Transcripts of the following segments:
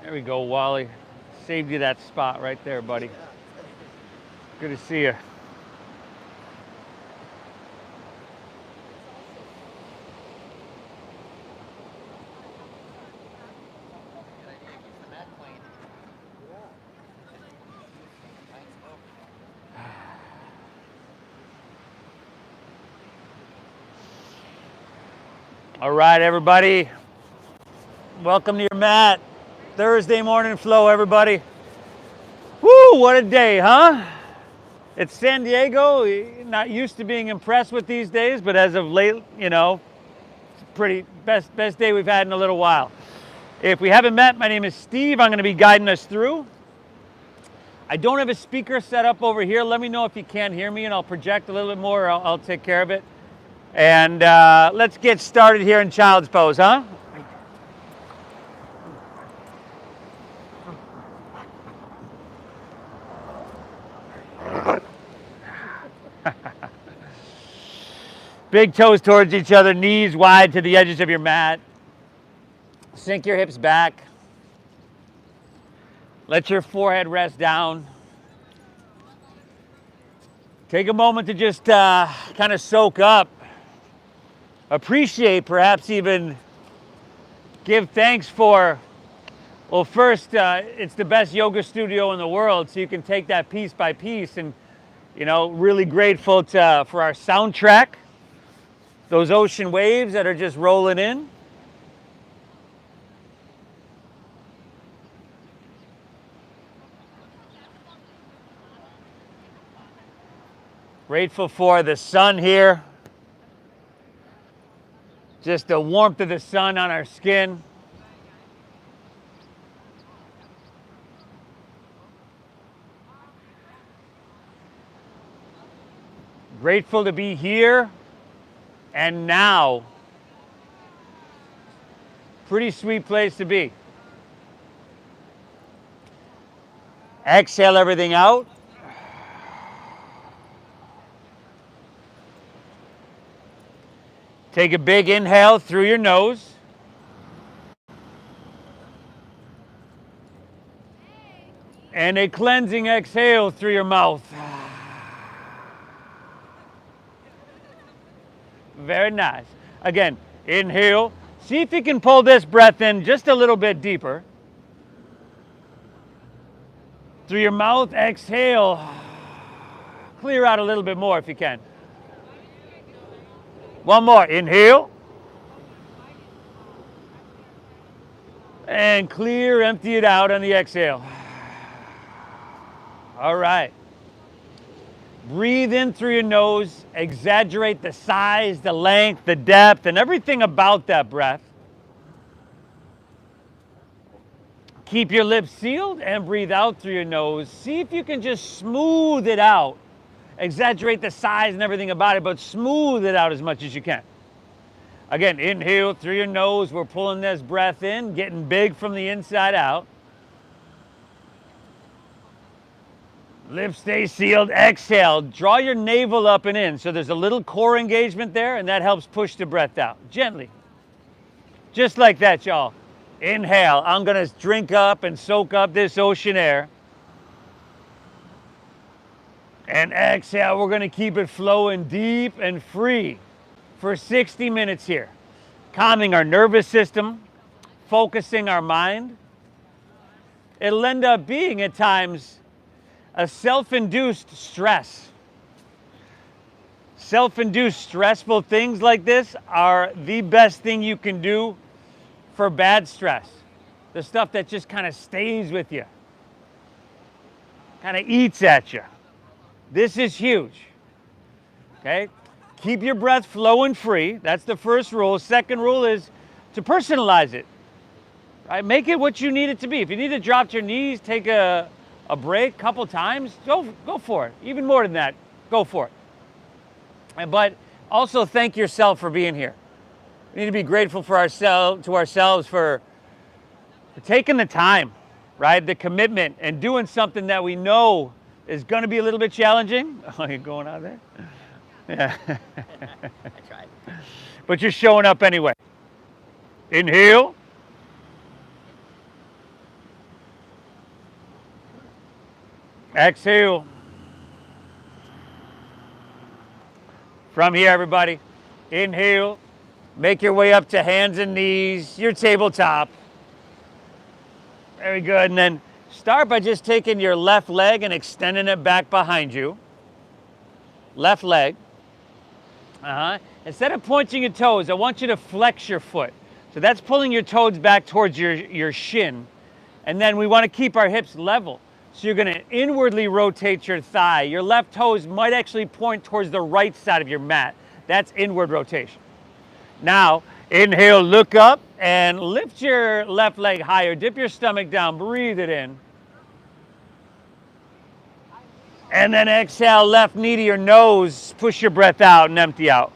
There we go, Wally. Saved you that spot right there, buddy. Good to see you. All right, everybody. Welcome to your mat. Thursday morning flow, everybody. Woo, what a day, huh? It's San Diego. Not used to being impressed with these days, but as of late, pretty best day we've had in a little while. If we haven't met, my name is Steve. I'm going to be guiding us through. I don't have a speaker set up over here. Let me know if you can't hear me, and I'll project a little bit more, or I'll take care of it. And let's get started here in child's pose, huh? Big toes towards each other, knees wide to the edges of your mat. Sink your hips back. Let your forehead rest down. Take a moment to just kind of soak up, appreciate, perhaps even give thanks for, well, first, it's the best yoga studio in the world, so you can take that piece by piece, and, really grateful for our soundtrack, those ocean waves that are just rolling in. Grateful for the sun here. Just the warmth of the sun on our skin. Grateful to be here and now. Pretty sweet place to be. Exhale everything out. Take a big inhale through your nose. And a cleansing exhale through your mouth. Very nice. Again, inhale. See if you can pull this breath in just a little bit deeper. Through your mouth, exhale. Clear out a little bit more if you can. One more. Inhale. And clear, empty it out on the exhale. All right. Breathe in through your nose. Exaggerate the size, the length, the depth, and everything about that breath. Keep your lips sealed and breathe out through your nose. See if you can just smooth it out. Exaggerate the size and everything about it, but smooth it out as much as you can. Again, inhale through your nose. We're pulling this breath in, getting big from the inside out. Lips stay sealed. Exhale. Draw your navel up and in. So there's a little core engagement there, and that helps push the breath out. Gently. Just like that, y'all. Inhale. I'm going to drink up and soak up this ocean air. And exhale, we're going to keep it flowing deep and free for 60 minutes here. Calming our nervous system, focusing our mind. It'll end up being, at times, a self-induced stress. Self-induced stressful things like this are the best thing you can do for bad stress. The stuff that just kind of stays with you, kind of eats at you. This is huge, okay? Keep your breath flowing free. That's the first rule. Second rule is to personalize it, right? Make it what you need it to be. If you need to drop to your knees, take a break a couple times, go for it. Even more than that, go for it. But also thank yourself for being here. We need to be grateful for ourselves for taking the time, right? The commitment and doing something that we know is going to be a little bit challenging. Oh, you're going out there? Yeah. I tried. But you're showing up anyway. Inhale. Exhale. From here, everybody, inhale. Make your way up to hands and knees, your tabletop. Very good. And then start by just taking your left leg and extending it back behind you. Left leg. Instead of pointing your toes, I want you to flex your foot. So that's pulling your toes back towards your shin. And then we want to keep our hips level. So you're going to inwardly rotate your thigh. Your left toes might actually point towards the right side of your mat. That's inward rotation. Now, inhale, look up and lift your left leg higher. Dip your stomach down, breathe it in. And then exhale, left knee to your nose. Push your breath out and empty out.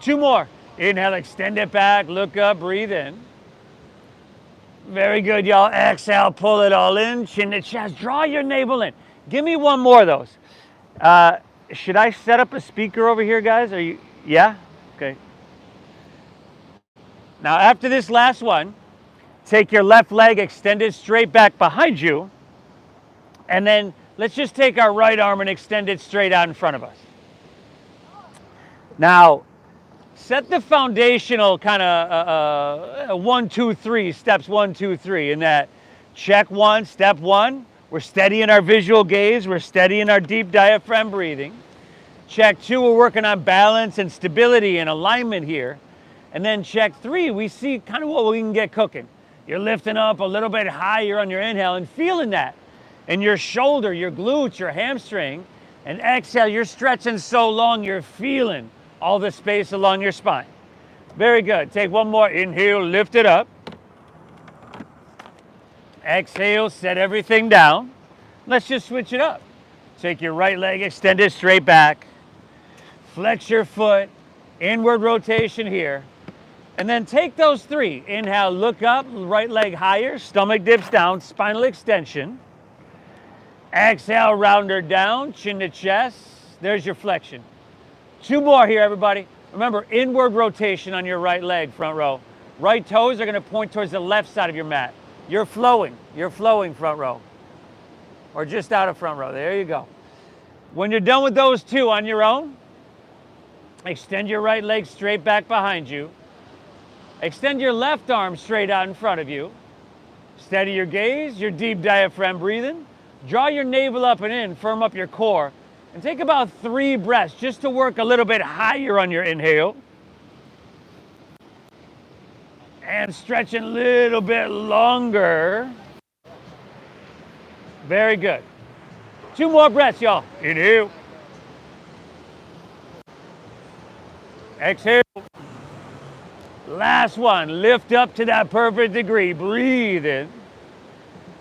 2 more. Inhale, extend it back, look up, breathe in. Very good, y'all. Exhale, pull it all in, chin to chest, draw your navel in. Give me 1 more of those. Should I set up a speaker over here, guys? Are you, yeah? Okay. Now, after this last one, take your left leg, extend it straight back behind you, and then let's just take our right arm and extend it straight out in front of us. Now, set the foundational kind of 1, 2, 3, steps 1, 2, 3, in that check 1, step 1, we're steady in our visual gaze, we're steady in our deep diaphragm breathing. Check 2, we're working on balance and stability and alignment here. And then check 3, we see kind of what we can get cooking. You're lifting up a little bit higher on your inhale and feeling that in your shoulder, your glutes, your hamstring. And exhale, you're stretching so long, you're feeling all the space along your spine. Very good. Take 1 more. Inhale, lift it up. Exhale, set everything down. Let's just switch it up. Take your right leg, extend it straight back. Flex your foot, inward rotation here. And then take those 3. Inhale, look up, right leg higher, stomach dips down, spinal extension. Exhale, round her down, chin to chest. There's your flexion. 2 more here, everybody. Remember, inward rotation on your right leg, front row. Right toes are going to point towards the left side of your mat. You're flowing front row. Or just out of front row. There you go. When you're done with those 2 on your own, extend your right leg straight back behind you. Extend your left arm straight out in front of you. Steady your gaze, your deep diaphragm breathing. Draw your navel up and in, firm up your core. And take about 3 breaths just to work a little bit higher on your inhale. And stretch a little bit longer. Very good. 2 more breaths, y'all. Inhale. Exhale. Last one. Lift up to that perfect degree. Breathe in.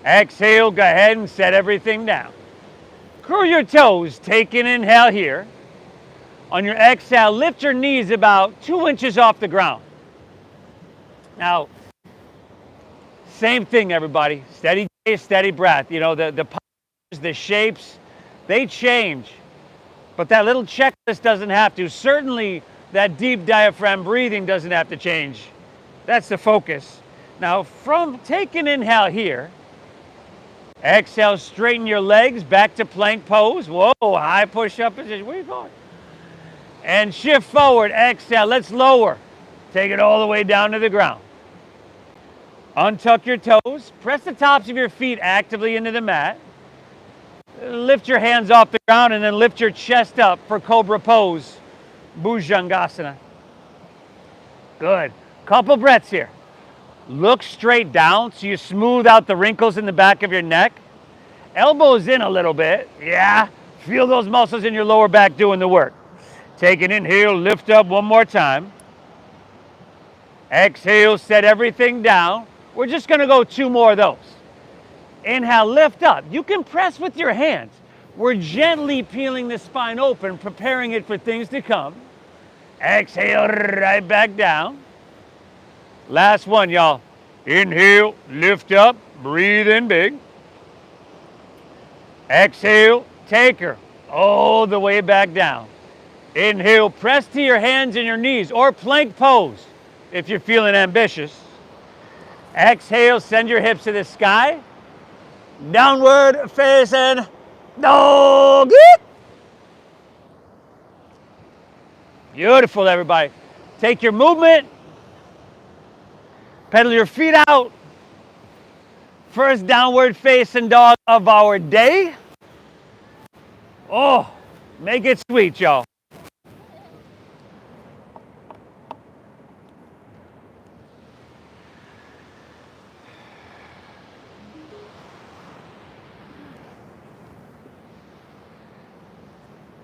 Exhale. Go ahead and set everything down. Curl your toes, take an inhale here. On your exhale, lift your knees about 2 inches off the ground. Now, same thing, everybody. Steady gaze, steady breath. You know, the postures, the shapes, they change. But that little checklist doesn't have to. Certainly, that deep diaphragm breathing doesn't have to change. That's the focus. Now, take an inhale here. Exhale, straighten your legs back to plank pose. Whoa, high push-up position. Where are you going? And shift forward. Exhale, let's lower. Take it all the way down to the ground. Untuck your toes. Press the tops of your feet actively into the mat. Lift your hands off the ground and then lift your chest up for Cobra Pose, Bhujangasana. Good. Couple breaths here. Look straight down so you smooth out the wrinkles in the back of your neck. Elbows in a little bit. Yeah. Feel those muscles in your lower back doing the work. Take an inhale, lift up 1 more time. Exhale, set everything down. We're just going to go 2 more of those. Inhale, lift up. You can press with your hands. We're gently peeling the spine open, preparing it for things to come. Exhale, right back down. Last one, y'all. Inhale, lift up, breathe in big. Exhale, take her all the way back down. Inhale, press to your hands and your knees, or plank pose if you're feeling ambitious. Exhale, send your hips to the sky. Downward facing dog. Beautiful, everybody. Take your movement. Pedal your feet out. First downward facing dog of our day. Oh, make it sweet, y'all.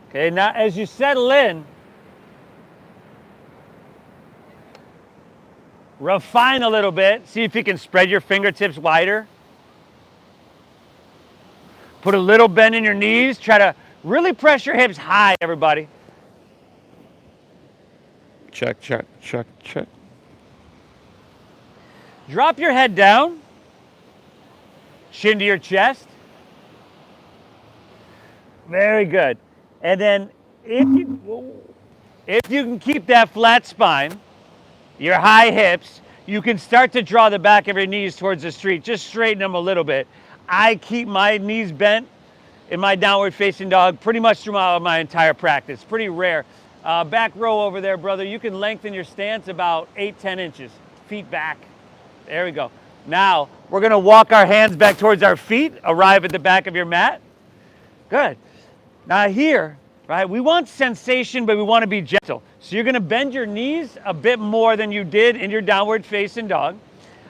Okay, now as you settle in, refine a little bit. See if you can spread your fingertips wider. Put a little bend in your knees. Try to really press your hips high, everybody. Check, check, check, check. Drop your head down. Chin to your chest. Very good. And then if you can keep that flat spine, your high hips, you can start to draw the back of your knees towards the street. Just straighten them a little bit. I keep my knees bent in my downward facing dog pretty much throughout my entire practice. Pretty rare. Back row over there, brother. You can lengthen your stance about 8-10 inches. Feet back. There we go. Now, we're going to walk our hands back towards our feet, arrive at the back of your mat. Good. Now here, right, we want sensation, but we want to be gentle. So you're going to bend your knees a bit more than you did in your downward facing dog.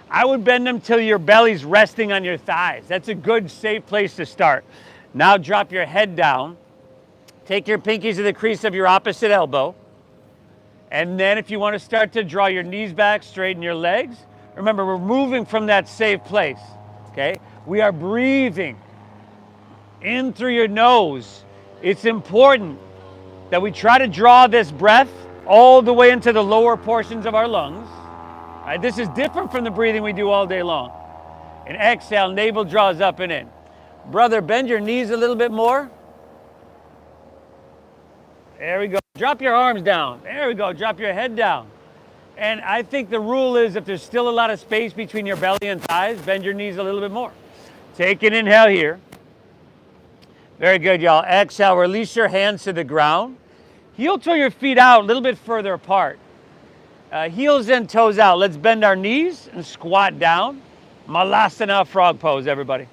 I would bend them till your belly's resting on your thighs. That's a good, safe place to start. Now drop your head down. Take your pinkies to the crease of your opposite elbow. And then if you want to start to draw your knees back, straighten your legs. Remember, we're moving from that safe place, okay? We are breathing in through your nose. It's important that we try to draw this breath all the way into the lower portions of our lungs. Right? This is different from the breathing we do all day long. And exhale, navel draws up and in. Brother, bend your knees a little bit more. There we go. Drop your arms down. There we go. Drop your head down. And I think the rule is if there's still a lot of space between your belly and thighs, bend your knees a little bit more. Take an inhale here. Very good, y'all. Exhale, release your hands to the ground. Heel toe your feet out a little bit further apart. Heels in, toes out. Let's bend our knees and squat down. Malasana frog pose, everybody.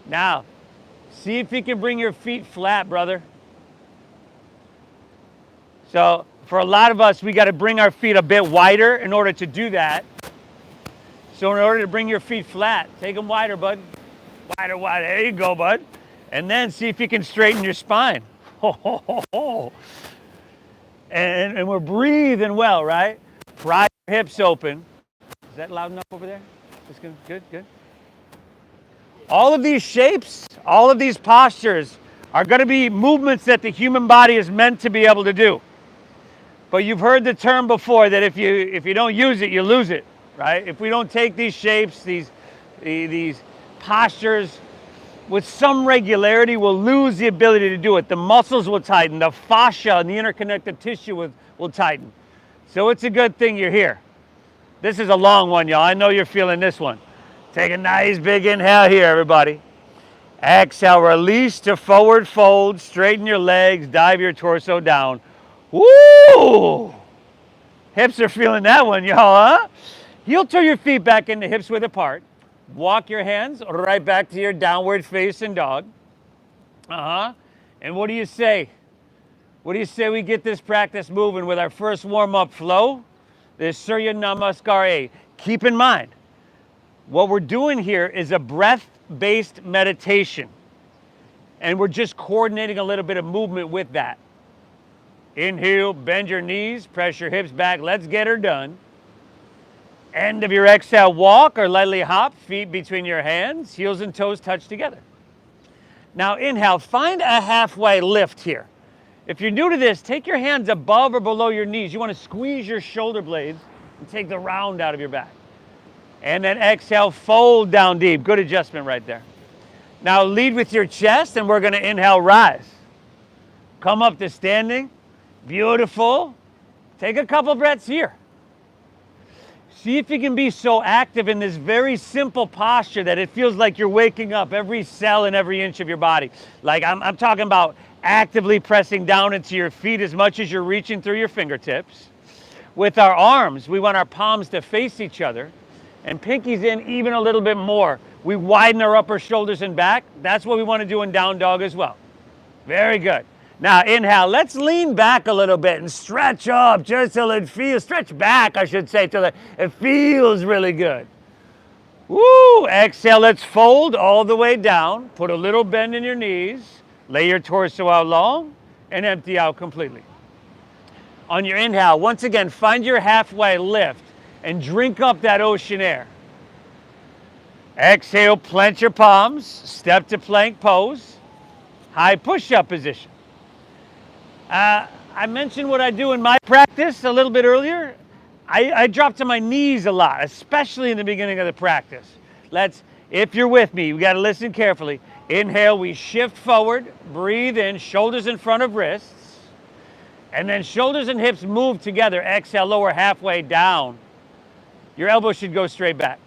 Now, see if you can bring your feet flat, brother. So, for a lot of us, we got to bring our feet a bit wider in order to do that. So, in order to bring your feet flat, take them wider, bud. Wider, wider. There you go, bud. And then see if you can straighten your spine. And we're breathing well, right? Pry your hips open. Is that loud enough over there? That's good, good, good. All of these shapes, all of these postures are going to be movements that the human body is meant to be able to do. But you've heard the term before that if you don't use it, you lose it, right? If we don't take these shapes, these postures with some regularity, we'll lose the ability to do it. The muscles will tighten, the fascia and the interconnective tissue will tighten. So it's a good thing you're here. This is a long one, y'all. I know you're feeling this one. Take a nice big inhale here, everybody. Exhale, release to forward fold, straighten your legs, dive your torso down. Woo! Hips are feeling that one, y'all, huh? Heel toe your feet back into hips width apart. Walk your hands right back to your downward facing dog. And what do you say? What do you say we get this practice moving with our first warm-up flow? The Surya Namaskar. Keep in mind, what we're doing here is a breath-based meditation. And we're just coordinating a little bit of movement with that. Inhale, bend your knees, press your hips back. Let's get her done. End of your exhale, walk or lightly hop, feet between your hands, heels and toes touch together. Now inhale, find a halfway lift here. If you're new to this, take your hands above or below your knees. You want to squeeze your shoulder blades and take the round out of your back. And then exhale, fold down deep. Good adjustment right there. Now lead with your chest and we're going to inhale, rise. Come up to standing. Beautiful. Take a couple breaths here. See if you can be so active in this very simple posture that it feels like you're waking up every cell and every inch of your body. Like I'm talking about actively pressing down into your feet as much as you're reaching through your fingertips. With our arms, we want our palms to face each other and pinkies in even a little bit more. We widen our upper shoulders and back. That's what we want to do in down dog as well. Very good. Now inhale, let's lean back a little bit and stretch up just till it feels, stretch back I should say, till it feels really good. Woo! Exhale, let's fold all the way down. Put a little bend in your knees. Lay your torso out long and empty out completely. On your inhale, once again, find your halfway lift and drink up that ocean air. Exhale, plant your palms, step to plank pose, high push-up position. I mentioned what I do in my practice a little bit earlier. I drop to my knees a lot, especially in the beginning of the practice. If you're with me, you got to listen carefully. Inhale, we shift forward, breathe in, shoulders in front of wrists, and then shoulders and hips move together. Exhale, lower halfway down. Your elbows should go straight back.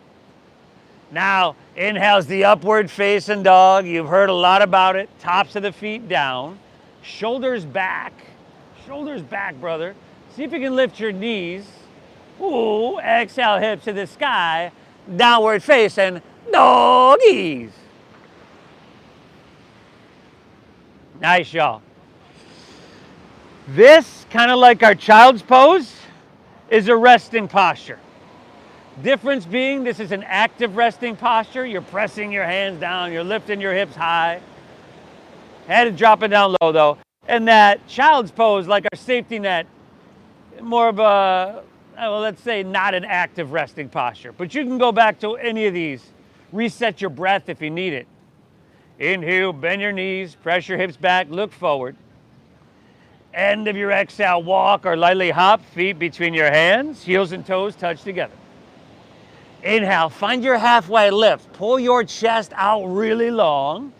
Now, inhale's the upward facing dog. You've heard a lot about it. Tops of the feet down. Shoulders back, brother. See if you can lift your knees. Ooh, exhale, hips to the sky. Downward facing doggies. Nice, y'all. This, kind of like our child's pose, is a resting posture. Difference being, this is an active resting posture. You're pressing your hands down, you're lifting your hips high. Head dropping down low though. And that child's pose, like our safety net, more of a, well, let's say not an active resting posture. But you can go back to any of these. Reset your breath if you need it. Inhale, bend your knees, press your hips back, look forward. End of your exhale, walk or lightly hop, feet between your hands, heels and toes touch together. Inhale, find your halfway lift. Pull your chest out really long.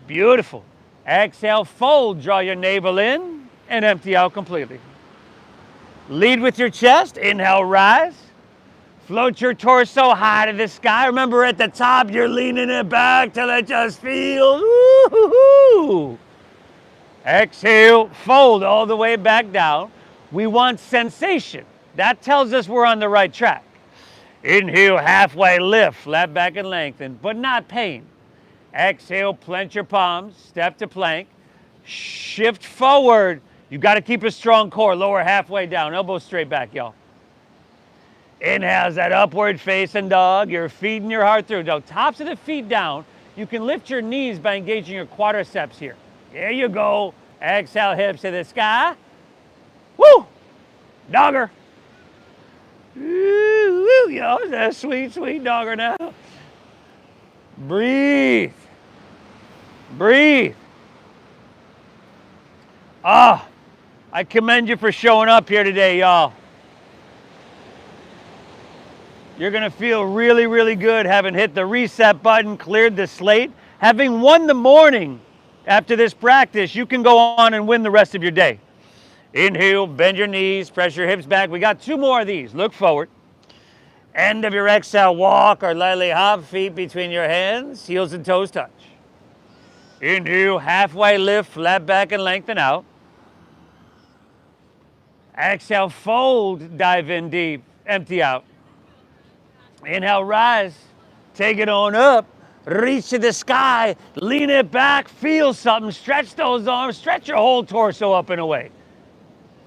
Beautiful. Exhale, fold, draw your navel in and empty out completely. Lead with your chest. Inhale, rise. Float your torso high to the sky. Remember at the top, you're leaning it back till it just feels. Woo-hoo-hoo. Exhale, fold all the way back down. We want sensation. That tells us we're on the right track. Inhale, halfway lift, flat back and lengthen, but not pain. Exhale, plant your palms, step to plank, shift forward. You got to keep a strong core, lower halfway down, elbows straight back, y'all. Inhale, that upward facing dog. You're feeding your heart through. Now, tops of the feet down. You can lift your knees by engaging your quadriceps here. There you go. Exhale, hips to the sky. Woo! Dogger. Ooh, y'all, that's sweet, sweet dogger now. Breathe. Breathe. Ah, I commend you for showing up here today, y'all. You're going to feel really, really good having hit the reset button, cleared the slate. Having won the morning after this practice, you can go on and win the rest of your day. Inhale, bend your knees, press your hips back. We got two more of these. Look forward. End of your exhale, walk or lightly hop, feet between your hands, heels and toes touch. Inhale, halfway lift, flat back and lengthen out. Exhale, fold, dive in deep, empty out. Inhale, rise, take it on up, reach to the sky, lean it back, feel something, stretch those arms, stretch your whole torso up and away.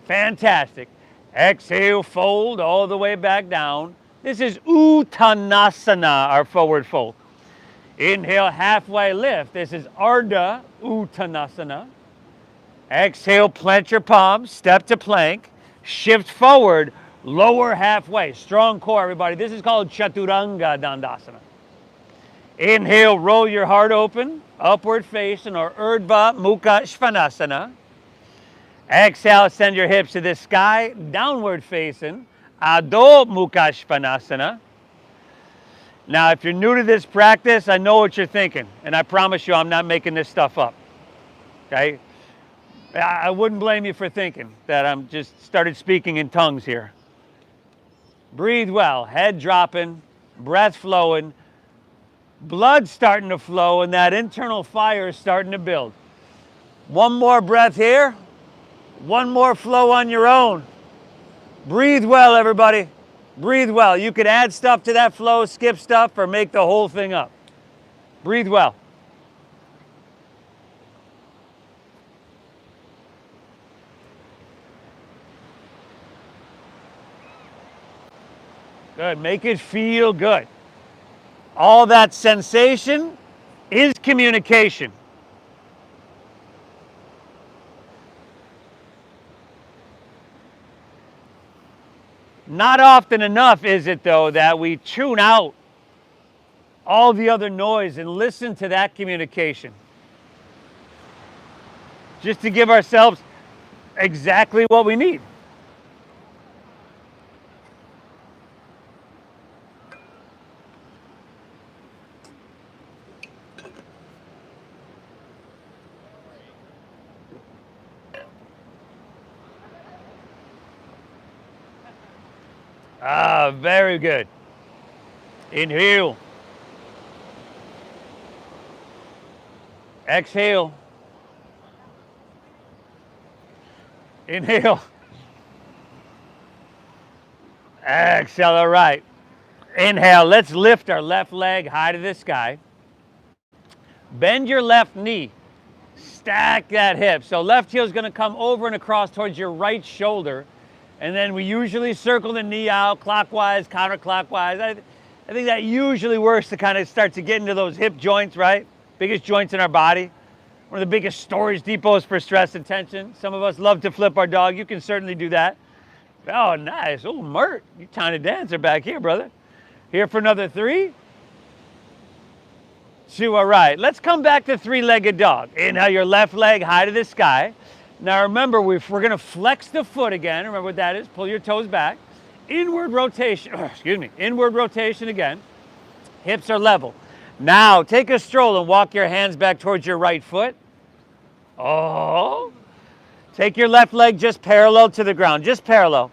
Fantastic. Exhale, fold all the way back down. This is Uttanasana, our forward fold. Inhale, halfway lift. This is Ardha Uttanasana. Exhale, plant your palms, step to plank, shift forward, lower halfway. Strong core, everybody. This is called Chaturanga Dandasana. Inhale, roll your heart open, upward facing, or Urdhva Mukha Svanasana. Exhale, send your hips to the sky, downward facing, Adho Mukha Svanasana. Now, if you're new to this practice, I know what you're thinking, and I promise you I'm not making this stuff up, okay? I wouldn't blame you for thinking that I'm just started speaking in tongues here. Breathe well. Head dropping, breath flowing, blood starting to flow, and that internal fire is starting to build. One more breath here. One more flow on your own. Breathe well, everybody. Breathe well. You could add stuff to that flow, skip stuff, or make the whole thing up. Breathe well. Good. Make it feel good. All that sensation is communication. Not often enough is it, though, that we tune out all the other noise and listen to that communication. Just to give ourselves exactly what we need. Ah, very good. Inhale. Exhale. Inhale. Exhale, all right. Inhale, let's lift our left leg high to the sky. Bend your left knee. Stack that hip. So left heel is going to come over and across towards your right shoulder. And then we usually circle the knee out clockwise, counterclockwise. I think that usually works to kind of start to get into those hip joints, right? Biggest joints in our body. One of the biggest storage depots for stress and tension. Some of us love to flip our dog. You can certainly do that. Oh, nice. Oh, Mert, you tiny dancer back here, brother. Here for another 3. 2, all right. Let's come back to three-legged dog. Inhale your left leg high to the sky. Now remember, we're going to flex the foot again. Remember what that is. Pull your toes back. Inward rotation. Excuse me. Inward rotation again. Hips are level. Now take a stroll and walk your hands back towards your right foot. Oh. Take your left leg just parallel to the ground. Just parallel.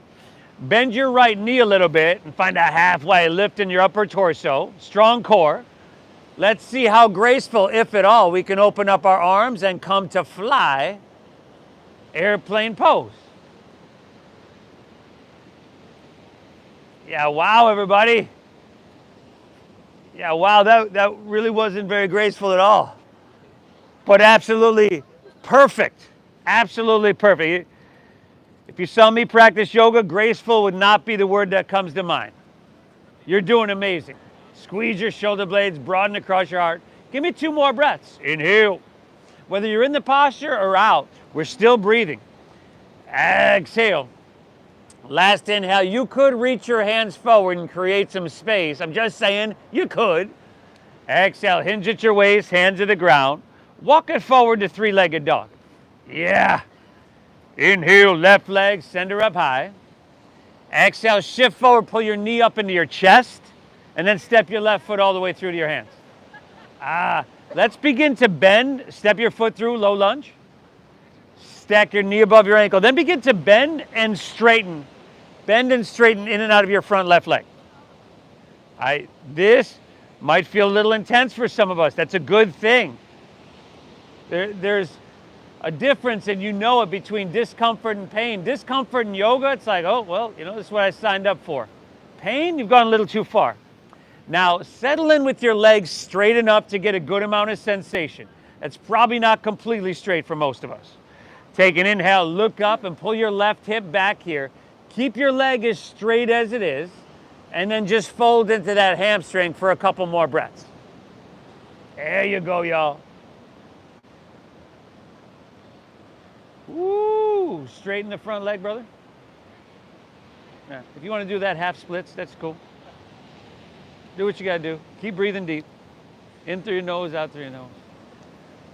Bend your right knee a little bit and find a halfway lift in your upper torso. Strong core. Let's see how graceful, if at all, we can open up our arms and come to fly. Airplane pose. Yeah, wow, everybody. Yeah, wow, that really wasn't very graceful at all. But absolutely perfect. Absolutely perfect. If you saw me practice yoga, graceful would not be the word that comes to mind. You're doing amazing. Squeeze your shoulder blades, broaden across your heart. Give me 2 more breaths. Inhale. Whether you're in the posture or out, we're still breathing. Exhale. Last inhale. You could reach your hands forward and create some space. I'm just saying, you could. Exhale. Hinge at your waist, hands to the ground. Walk it forward to three-legged dog. Yeah. Inhale, left leg, send her up high. Exhale, shift forward, pull your knee up into your chest, and then step your left foot all the way through to your hands. Let's begin to bend. Step your foot through, low lunge. Stack your knee above your ankle. Then begin to bend and straighten. Bend and straighten in and out of your front left leg. This might feel a little intense for some of us. That's a good thing. There's a difference, and you know it, between discomfort and pain. Discomfort in yoga, it's like, oh, well, this is what I signed up for. Pain, you've gone a little too far. Now, settle in with your legs straight enough to get a good amount of sensation. That's probably not completely straight for most of us. Take an inhale, look up, and pull your left hip back here. Keep your leg as straight as it is, and then just fold into that hamstring for a couple more breaths. There you go, y'all. Woo! Straighten the front leg, brother. Yeah. If you want to do that half splits, that's cool. Do what you got to do. Keep breathing deep. In through your nose, out through your nose.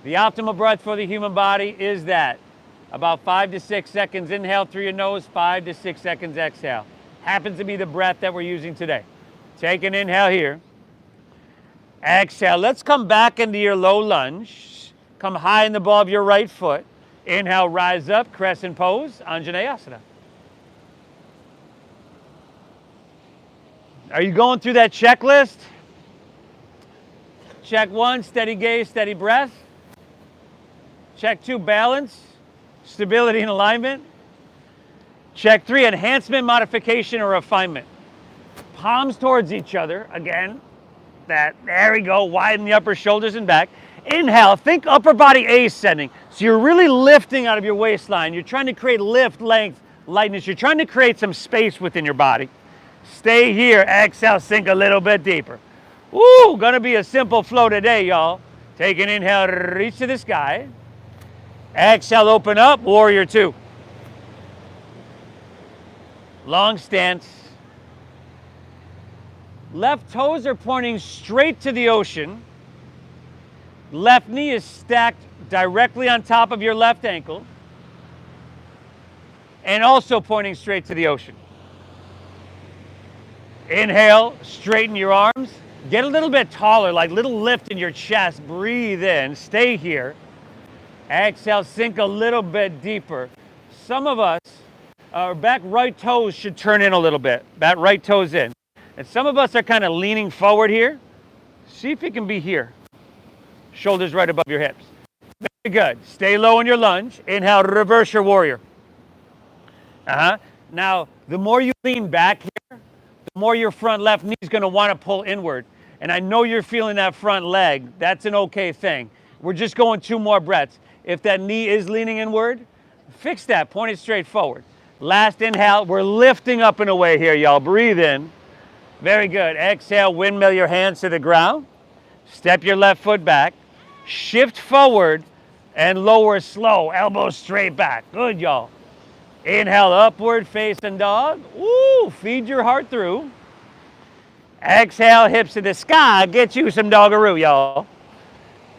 The optimal breath for the human body is that. About 5 to 6 seconds inhale through your nose, 5 to 6 seconds exhale. Happens to be the breath that we're using today. Take an inhale here. Exhale. Let's come back into your low lunge. Come high in the ball of your right foot. Inhale, rise up, crescent pose, Anjaneyasana. Are you going through that checklist? Check 1, steady gaze, steady breath. Check 2, balance, stability and alignment. Check 3, enhancement, modification, or refinement. Palms towards each other, again. There we go, widen the upper shoulders and back. Inhale, think upper body ascending. So you're really lifting out of your waistline. You're trying to create lift, length, lightness. You're trying to create some space within your body. Stay here, exhale, sink a little bit deeper. Woo, gonna be a simple flow today, y'all. Take an inhale, reach to the sky. Exhale, open up, warrior 2. Long stance. Left toes are pointing straight to the ocean. Left knee is stacked directly on top of your left ankle. And also pointing straight to the ocean. Inhale, straighten your arms. Get a little bit taller, like little lift in your chest. Breathe in, stay here. Exhale, sink a little bit deeper. Some of us, our back right toes should turn in a little bit. Back right toes in. And some of us are kind of leaning forward here. See if you can be here. Shoulders right above your hips. Very good. Stay low in your lunge. Inhale, reverse your warrior. Now, the more you lean back here, the more your front left knee is going to want to pull inward. And I know you're feeling that front leg. That's an okay thing. We're just going 2 more breaths. If that knee is leaning inward, fix that. Point it straight forward. Last inhale. We're lifting up and away here, y'all. Breathe in. Very good. Exhale, windmill your hands to the ground. Step your left foot back. Shift forward and lower slow. Elbows straight back. Good, y'all. Inhale, upward facing dog. Woo, feed your heart through. Exhale, hips to the sky. Get you some doggaroo, y'all.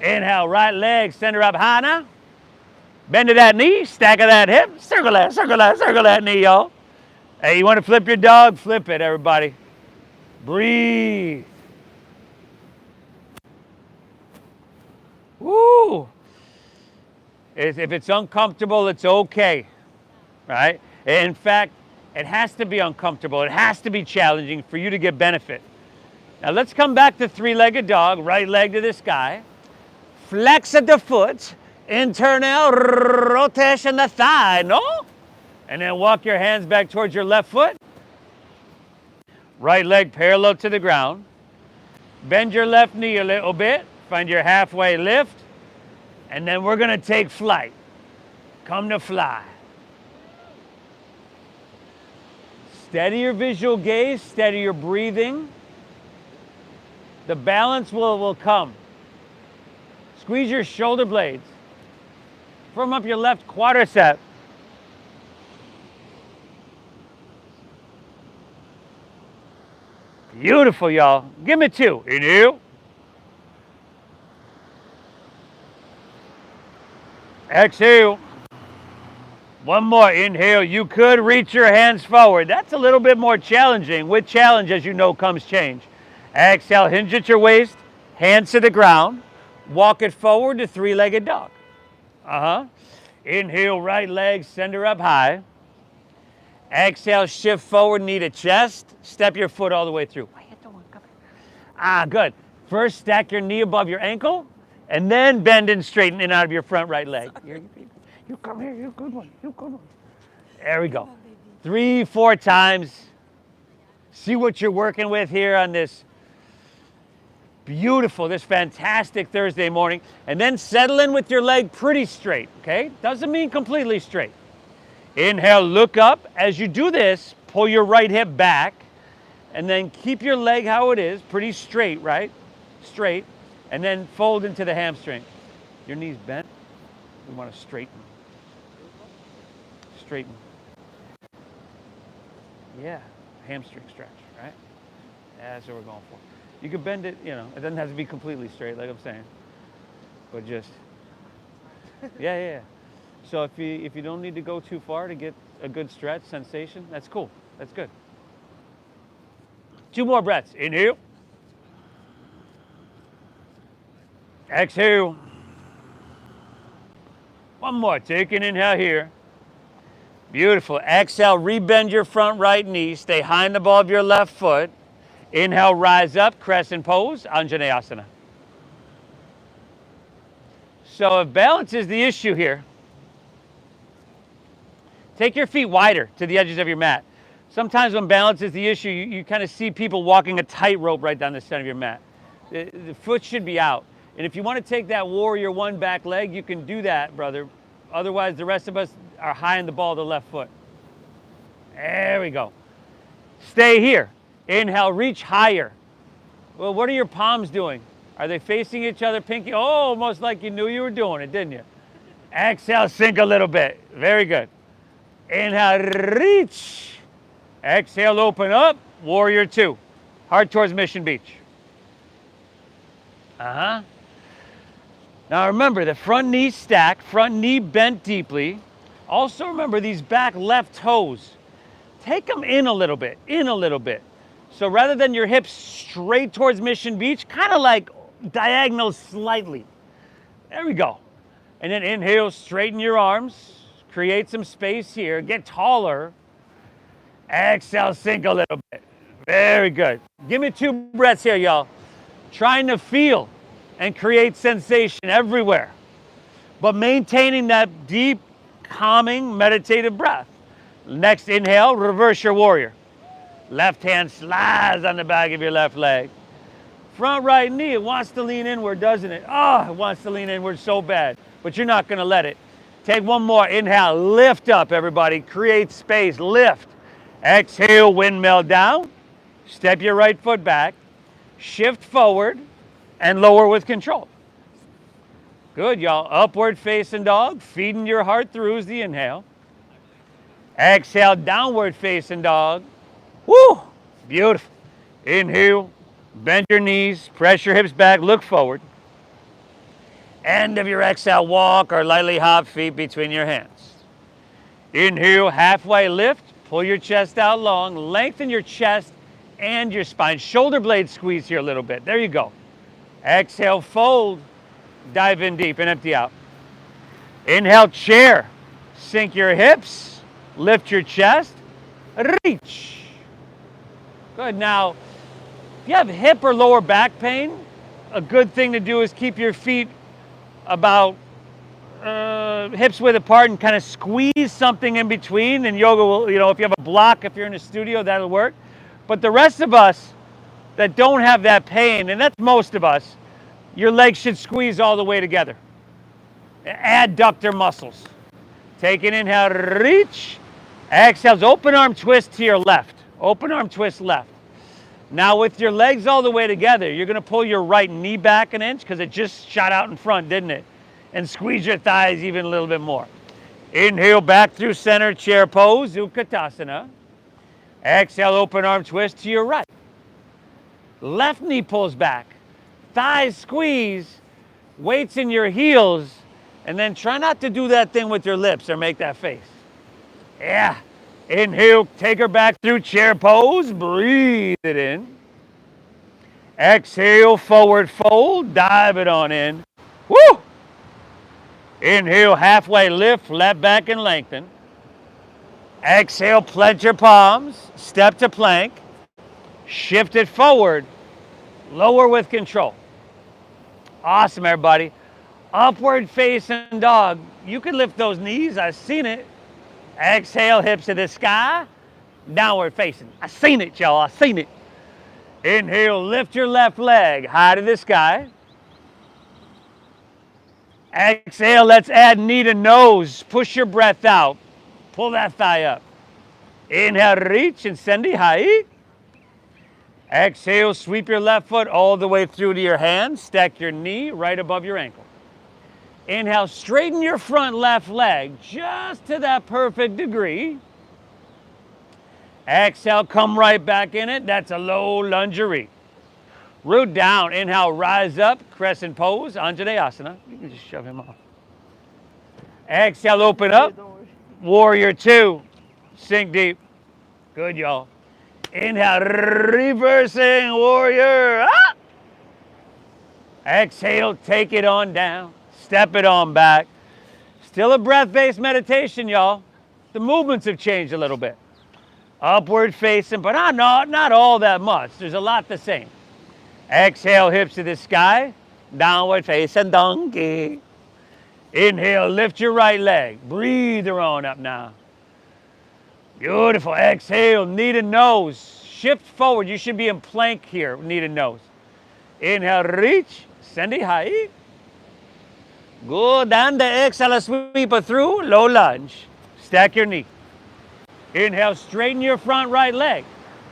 Inhale, right leg, center up high now. Bend to that knee, stack of that hip. Circle that knee, y'all. Hey, you want to flip your dog? Flip it, everybody. Breathe. Woo. If it's uncomfortable, it's okay, right? In fact, it has to be uncomfortable. It has to be challenging for you to get benefit. Now let's come back to 3-legged dog, right leg to the sky. Flex at the foot, internal rotation the thigh, no? And then walk your hands back towards your left foot. Right leg parallel to the ground. Bend your left knee a little bit. Find your halfway lift. And then we're going to take flight. Come to fly. Steady your visual gaze. Steady your breathing. The balance will come. Squeeze your shoulder blades. Firm up your left quadricep. Beautiful, y'all. Give me 2. Inhale. Exhale. One more. Inhale. You could reach your hands forward. That's a little bit more challenging. With challenge, as you know, comes change. Exhale. Hinge at your waist. Hands to the ground. Walk it forward to 3-legged dog. Inhale. Right leg. Center up high. Exhale, shift forward, knee to chest. Step your foot all the way through. What are you doing? Come here. Good. First, stack your knee above your ankle, and then bend and straighten in out of your front right leg. You come here. You good one. You good one. There we go. 3, 4 times. See what you're working with here on this beautiful, this fantastic Thursday morning. And then settle in with your leg pretty straight, okay? Doesn't mean completely straight. Inhale, look up. As you do this, pull your right hip back and then keep your leg how it is, pretty straight, right? Straight. And then fold into the hamstring. Your knees bent. We want to straighten. Straighten. Yeah, hamstring stretch, right? That's what we're going for. You can bend it, it doesn't have to be completely straight, like I'm saying. But just, yeah. So if you don't need to go too far to get a good stretch sensation, that's cool. That's good. 2 more breaths. Inhale. Exhale. One more. Take an inhale here. Beautiful. Exhale. Rebend your front right knee. Stay high in the ball of your left foot. Inhale, rise up, crescent pose, Anjaneyasana. So if balance is the issue here, take your feet wider to the edges of your mat. Sometimes when balance is the issue, you kind of see people walking a tightrope right down the center of your mat. The foot should be out. And if you want to take that warrior one back leg, you can do that, brother. Otherwise, the rest of us are high in the ball of the left foot. There we go. Stay here. Inhale, reach higher. Well, what are your palms doing? Are they facing each other, pinky? Oh, almost like you knew you were doing it, didn't you? Exhale, sink a little bit. Very good. Inhale, reach. Exhale, open up. Warrior two. Heart towards Mission Beach. Now remember, the front knee stacked, front knee bent deeply. Also remember these back left toes. Take them in a little bit, So rather than your hips straight towards Mission Beach, kind of like diagonal slightly. There we go. And then inhale, straighten your arms. Create some space here. Get taller. Exhale, sink a little bit. Very good. Give me 2 breaths here, y'all. Trying to feel and create sensation everywhere, but maintaining that deep, calming, meditative breath. Next inhale, reverse your warrior. Left hand slides on the back of your left leg. Front right knee, it wants to lean inward, doesn't it? Oh, it wants to lean inward so bad, but you're not gonna let it. Take one more, inhale, lift up everybody, create space, lift. Exhale, windmill down, step your right foot back, shift forward, and lower with control. Good, y'all. Upward facing dog, feeding your heart through is the inhale. Exhale, downward facing dog. Woo! Beautiful. Inhale, bend your knees, press your hips back, look forward. End of your exhale, walk or lightly hop feet between your hands. Inhale, halfway lift, pull your chest out long, lengthen your chest and your spine. Shoulder blade squeeze here a little bit. There you go. Exhale, fold, dive in deep and empty out. Inhale, chair. Sink your hips, lift your chest, reach. Good. Now, if you have hip or lower back pain, a good thing to do is keep your feet about hips width apart and kind of squeeze something in between. And yoga will, if you have a block, if you're in a studio, that'll work. But the rest of us that don't have that pain, and that's most of us, your legs should squeeze all the way together. Adductor muscles. Take an inhale, reach. Exhale, open arm twist to your left. Open arm twist left. Now with your legs all the way together, you're gonna pull your right knee back an inch because it just shot out in front, didn't it? And squeeze your thighs even a little bit more. Inhale, back through center, chair pose, Utkatasana. Exhale, open arm twist to your right. Left knee pulls back. Thighs squeeze, weights in your heels, and then try not to do that thing with your lips or make that face. Yeah. Inhale, take her back through chair pose, breathe it in. Exhale, forward fold, dive it on in. Woo! Inhale, halfway lift, flat back and lengthen. Exhale, pledge your palms, step to plank, shift it forward, lower with control. Awesome, everybody. Upward facing dog. You can lift those knees, I've seen it. Exhale, hips to the sky, downward facing. I seen it, y'all, I seen it. Inhale, lift your left leg high to the sky. Exhale, let's add knee to nose. Push your breath out. Pull that thigh up. Inhale, reach and send it high. Exhale, sweep your left foot all the way through to your hands. Stack your knee right above your ankle. Inhale, straighten your front left leg just to that perfect degree. Exhale, come right back in it. That's a low lungerie. Root down. Inhale, rise up, crescent pose, Anjaneyasana. You can just shove him off. Exhale, open up. Warrior two. Sink deep. Good, y'all. Inhale, reversing warrior. Ah! Exhale, take it on down. Step it on back. Still a breath-based meditation, y'all. The movements have changed a little bit. Upward facing, but not all that much. There's a lot the same. Exhale, hips to the sky. Downward facing donkey. Inhale, lift your right leg. Breathe her on up now. Beautiful. Exhale, knee to nose. Shift forward. You should be in plank here, knee to nose. Inhale, reach. Send it high. Good. And the exhale, sweep it through. Low lunge. Stack your knee. Inhale, straighten your front right leg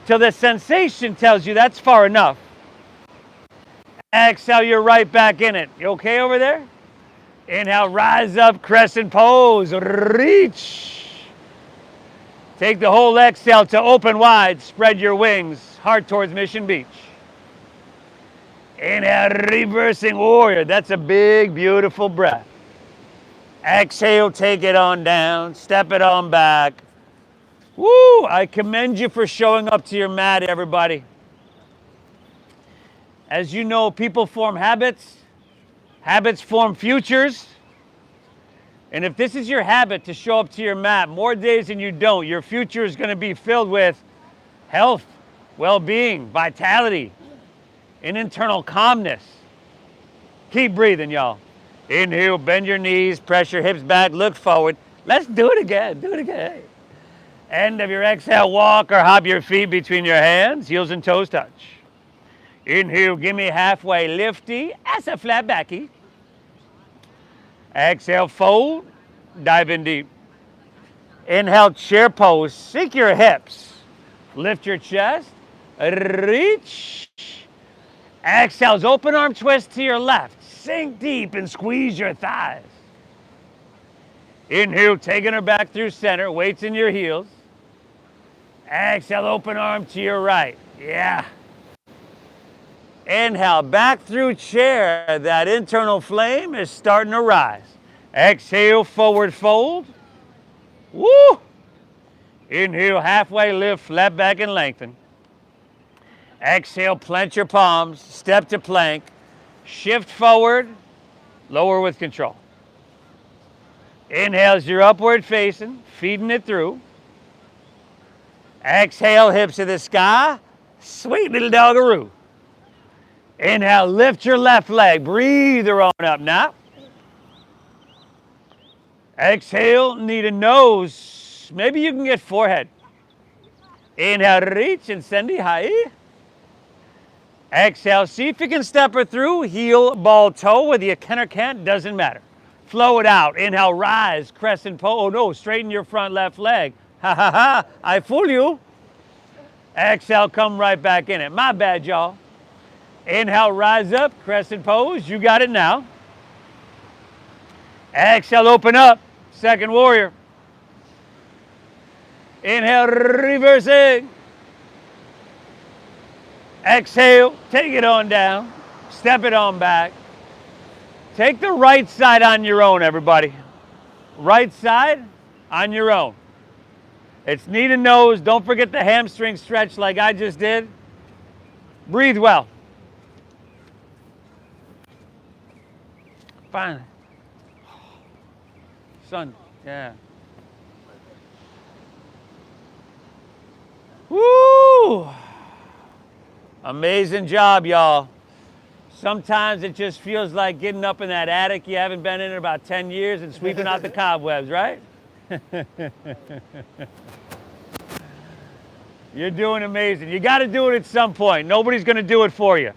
till the sensation tells you that's far enough. Exhale, you're right back in it. You okay over there? Inhale, rise up, crescent pose. Reach. Take the whole exhale to open wide. Spread your wings. Heart towards Mission Beach. Inhale, reversing warrior. That's a big, beautiful breath. Exhale, take it on down. Step it on back. Woo! I commend you for showing up to your mat, everybody. As you know, people form habits. Habits form futures. And if this is your habit to show up to your mat more days than you don't, your future is going to be filled with health, well-being, vitality, and internal calmness. Keep breathing, y'all. Inhale, bend your knees, press your hips back, look forward. Let's do it again. Do it again. End of your exhale, walk or hop your feet between your hands, heels and toes touch. Inhale, give me halfway lifty, as a flat backy. Exhale, fold, dive in deep. Inhale, chair pose, sink your hips. Lift your chest, reach. Exhale, open arm twist to your left. Sink deep and squeeze your thighs. Inhale, taking her back through center, weights in your heels. Exhale, open arm to your right. Yeah. Inhale, back through chair. That internal flame is starting to rise. Exhale, forward fold. Woo! Inhale, halfway lift, flat back and lengthen. Exhale, plant your palms, step to plank. Shift forward, lower with control. Inhale as you're upward facing, feeding it through. Exhale, hips to the sky. Sweet little doggaroo. Inhale, lift your left leg. Breathe her on up now. Exhale, knee to nose. Maybe you can get forehead. Inhale, reach and send it high. Exhale, see if you can step her through. Heel, ball, toe. Whether you can or can't, doesn't matter. Flow it out. Inhale, rise, crescent pose. Oh no, straighten your front left leg. Ha ha ha, I fool you. Exhale, come right back in it. My bad, y'all. Inhale, rise up, crescent pose. You got it now. Exhale, open up, second warrior. Inhale, reversing. Exhale, take it on down. Step it on back. Take the right side on your own, everybody. Right side on your own. It's knee to nose. Don't forget the hamstring stretch like I just did. Breathe well. Fine. Sun, yeah. Woo! Amazing job, y'all. Sometimes it just feels like getting up in that attic you haven't been in about 10 years and sweeping out the cobwebs, right? You're doing amazing. You got to do it at some point. Nobody's going to do it for you.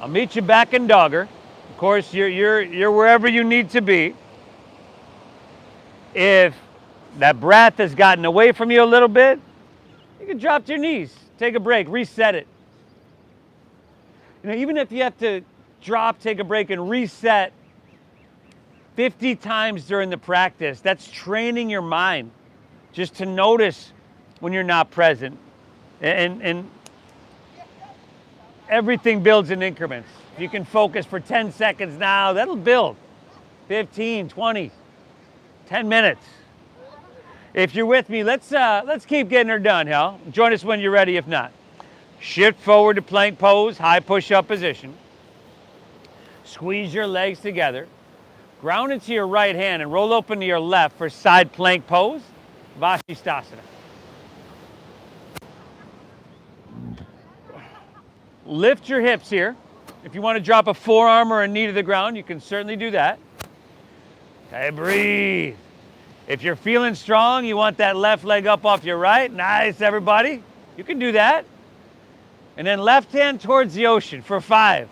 I'll meet you back in Dogger. Of course, you're wherever you need to be. If that breath has gotten away from you a little bit, you can drop to your knees, take a break, reset it. You know, even if you have to drop, take a break, and reset 50 times during the practice, that's training your mind just to notice when you're not present. And everything builds in increments. If you can focus for 10 seconds now, that'll build. 15, 20, 10 minutes. If you're with me, let's keep getting her done, Hal. Join us when you're ready, if not. Shift forward to plank pose, high push-up position. Squeeze your legs together. Ground into your right hand and roll open to your left for side plank pose, Vashisthasana. Lift your hips here. If you want to drop a forearm or a knee to the ground, you can certainly do that. Okay, breathe. If you're feeling strong, you want that left leg up off your right. Nice, everybody. You can do that. And then left hand towards the ocean for 5.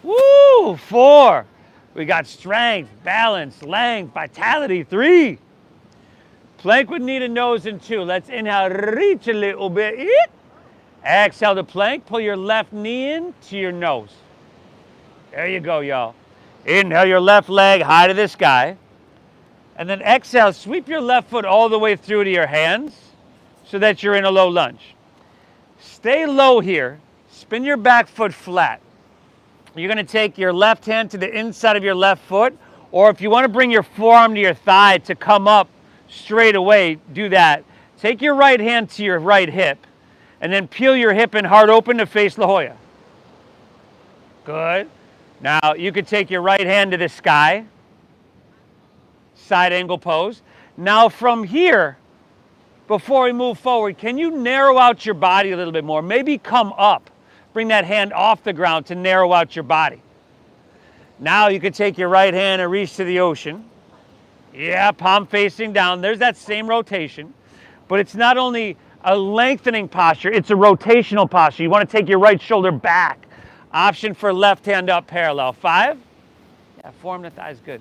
Woo! 4. We got strength, balance, length, vitality. 3. Plank with knee to nose in 2. Let's inhale, reach a little bit. Exhale to plank. Pull your left knee in to your nose. There you go, y'all. Inhale your left leg high to the sky. And then exhale, sweep your left foot all the way through to your hands so that you're in a low lunge. Stay low here. Spin your back foot flat. You're going to take your left hand to the inside of your left foot, or if you want to bring your forearm to your thigh to come up straight away, do that. Take your right hand to your right hip, and then peel your hip and heart open to face La Jolla. Good. Now, you could take your right hand to the sky, side angle pose. Now, from here, before we move forward, can you narrow out your body a little bit more? Maybe come up. Bring that hand off the ground to narrow out your body. Now you can take your right hand and reach to the ocean. Yeah, palm facing down. There's that same rotation. But it's not only a lengthening posture, it's a rotational posture. You want to take your right shoulder back. Option for left hand up parallel. 5. Yeah, form the thighs good.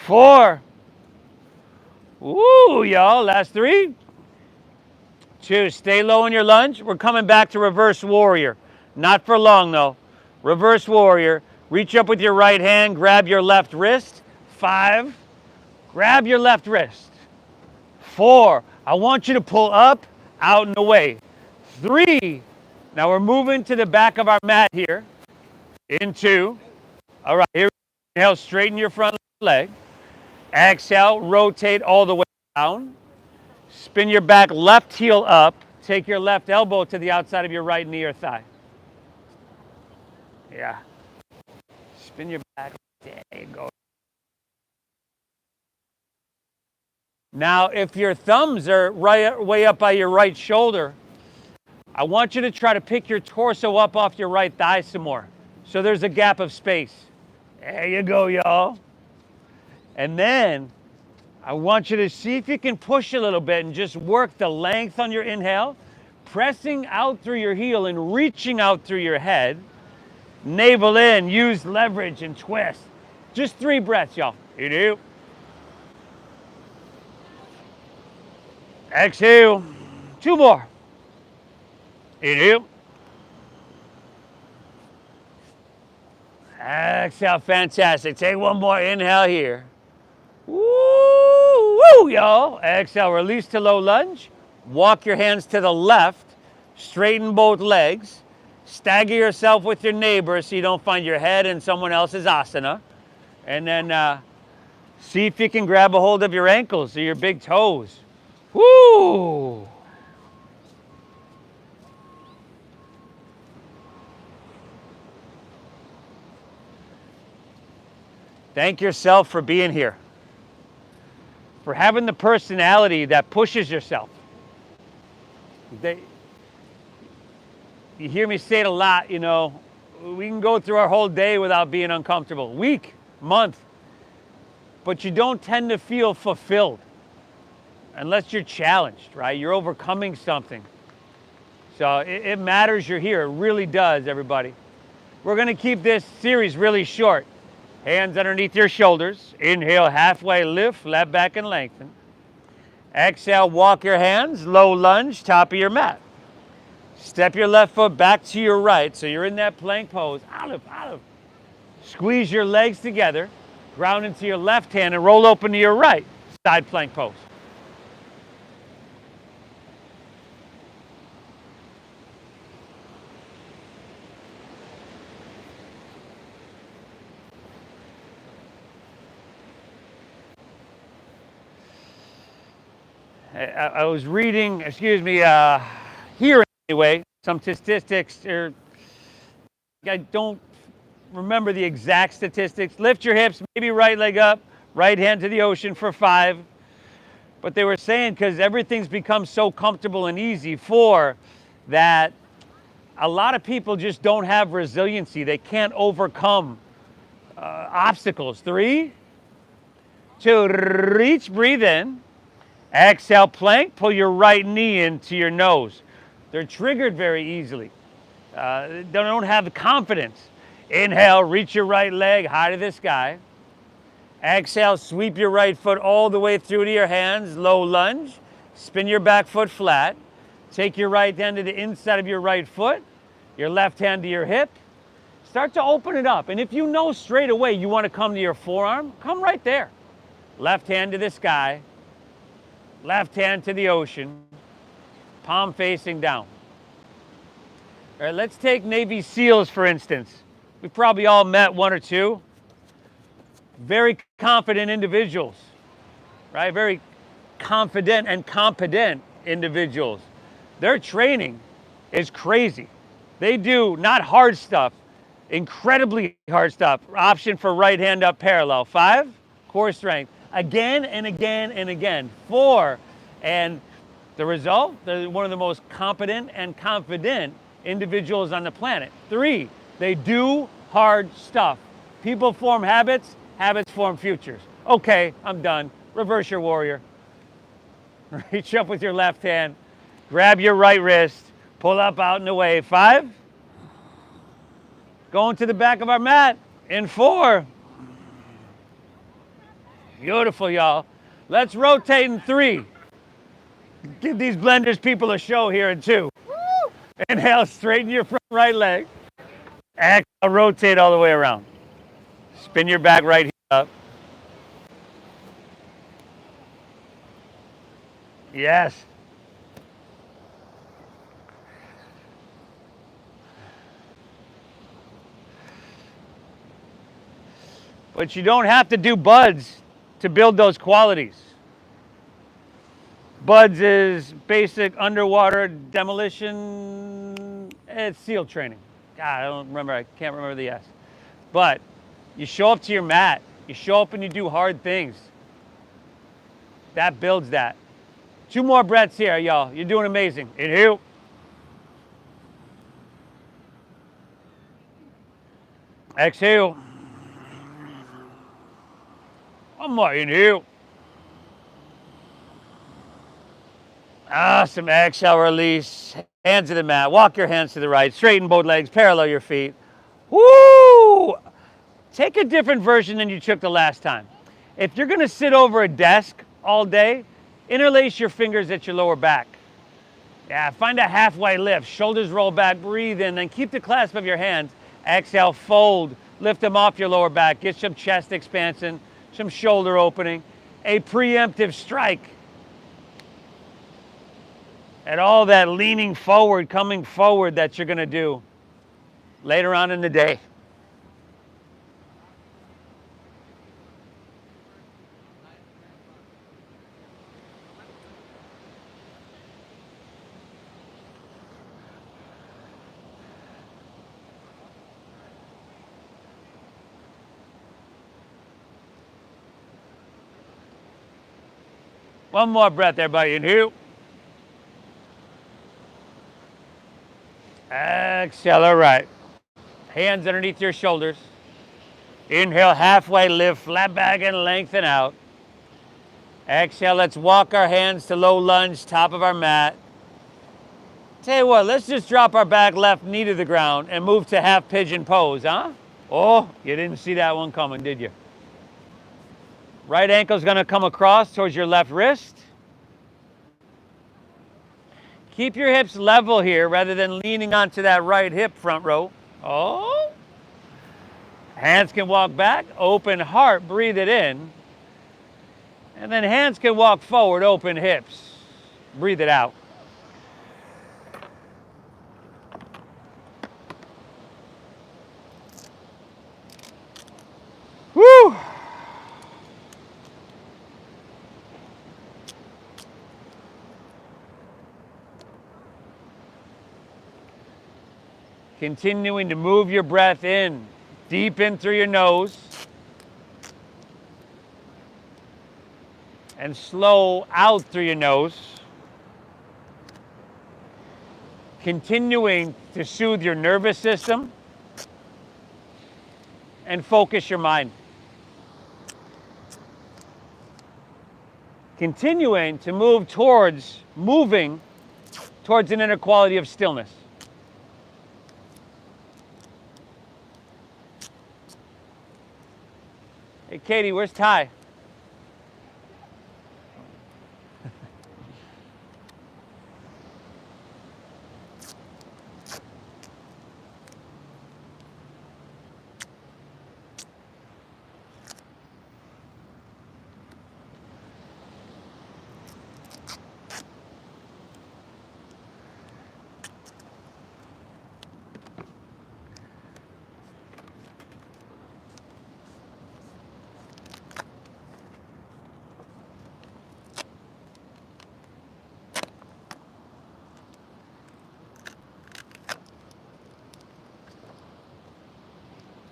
4. Woo, y'all. Last 3. 2. Stay low in your lunge. We're coming back to reverse warrior. Not for long, though. Reverse warrior. Reach up with your right hand. Grab your left wrist. 5. Grab your left wrist. 4. I want you to pull up, out, and away. 3. Now we're moving to the back of our mat here. In 2. All right. Here. Inhale, straighten your front leg. Exhale, rotate all the way down. Spin your back left heel up. Take your left elbow to the outside of your right knee or thigh. Yeah. Spin your back. There you go. Now, if your thumbs are way up by your right shoulder, I want you to try to pick your torso up off your right thigh some more. So there's a gap of space. There you go, y'all. And then I want you to see if you can push a little bit and just work the length on your inhale, pressing out through your heel and reaching out through your head. Navel in, use leverage and twist. Just 3 breaths, y'all. Inhale. Exhale. 2 more. Inhale. Exhale, fantastic. Take 1 more inhale here. Woo, woo, y'all. Exhale, release to low lunge. Walk your hands to the left. Straighten both legs. Stagger yourself with your neighbor so you don't find your head in someone else's asana. And then see if you can grab a hold of your ankles or your big toes. Woo! Thank yourself for being here, for having the personality that pushes yourself. You hear me say it a lot, you know, we can go through our whole day without being uncomfortable, week, month, but you don't tend to feel fulfilled unless you're challenged, right? You're overcoming something. So it matters you're here. It really does, everybody. We're going to keep this series really short. Hands underneath your shoulders. Inhale, halfway lift, flat back and lengthen. Exhale, walk your hands, low lunge, top of your mat. Step your left foot back to your right, so you're in that plank pose. Olive, olive. Squeeze your legs together, ground into your left hand, and roll open to your right, side plank pose. I was reading, hearing anyway, some statistics, or I don't remember the exact statistics. Lift your hips, maybe right leg up, right hand to the ocean for 5. But they were saying because everything's become so comfortable and easy, 4, that a lot of people just don't have resiliency. They can't overcome obstacles. 3, 2, reach, breathe in. Exhale, plank, pull your right knee into your nose. They're triggered very easily. They don't have the confidence. Inhale, reach your right leg high to the sky. Exhale, sweep your right foot all the way through to your hands, low lunge. Spin your back foot flat. Take your right hand to the inside of your right foot, your left hand to your hip. Start to open it up. And if you know straight away you want to come to your forearm, come right there. Left hand to the sky, left hand to the ocean, palm facing down. All right, let's take Navy SEALs, for instance. We've probably all met 1 or 2. Very confident individuals, right? Very confident and competent individuals. Their training is crazy. They do not hard stuff, incredibly hard stuff. Option for right hand up parallel. 5, core strength. Again and again and again. 4, and the result, they're one of the most competent and confident individuals on the planet. 3, they do hard stuff. People form habits, habits form futures. Okay, I'm done. Reverse your warrior. Reach up with your left hand, grab your right wrist, pull up out and away. 5, going to the back of our mat in 4. Beautiful, y'all. Let's rotate in 3. Give these blenders people a show here in 2. Woo! Inhale, straighten your front right leg. Exhale, rotate all the way around. Spin your back right heel up. Yes. But you don't have to do buds to build those qualities. Buds is basic underwater demolition. It's SEAL training. God, I can't remember the S. But you show up to your mat. You show up and you do hard things. That builds that. 2 more breaths here, y'all. You're doing amazing. Inhale. Exhale. 1 more. Inhale. Awesome. Exhale, release. Hands to the mat. Walk your hands to the right. Straighten both legs. Parallel your feet. Woo! Take a different version than you took the last time. If you're going to sit over a desk all day, interlace your fingers at your lower back. Yeah, find a halfway lift. Shoulders roll back. Breathe in. Then keep the clasp of your hands. Exhale, fold. Lift them off your lower back. Get some chest expansion, some shoulder opening. A preemptive strike. And all that leaning forward, coming forward that you're going to do later on in the day. One more breath, everybody. Inhale. Exhale, all right. Hands underneath your shoulders. Inhale, halfway lift, flat back and lengthen out. Exhale, let's walk our hands to low lunge, top of our mat. Tell you what, let's just drop our back left knee to the ground and move to half pigeon pose, huh? Oh, you didn't see that one coming, did you? Right ankle's gonna come across towards your left wrist. Keep your hips level here rather than leaning onto that right hip front row. Oh. Hands can walk back, open heart, breathe it in. And then hands can walk forward, open hips. Breathe it out. Woo! Continuing to move your breath in, deep in through your nose, and slow out through your nose. Continuing to soothe your nervous system and focus your mind. Continuing to moving towards an inner quality of stillness. Hey, Katie, where's Ty?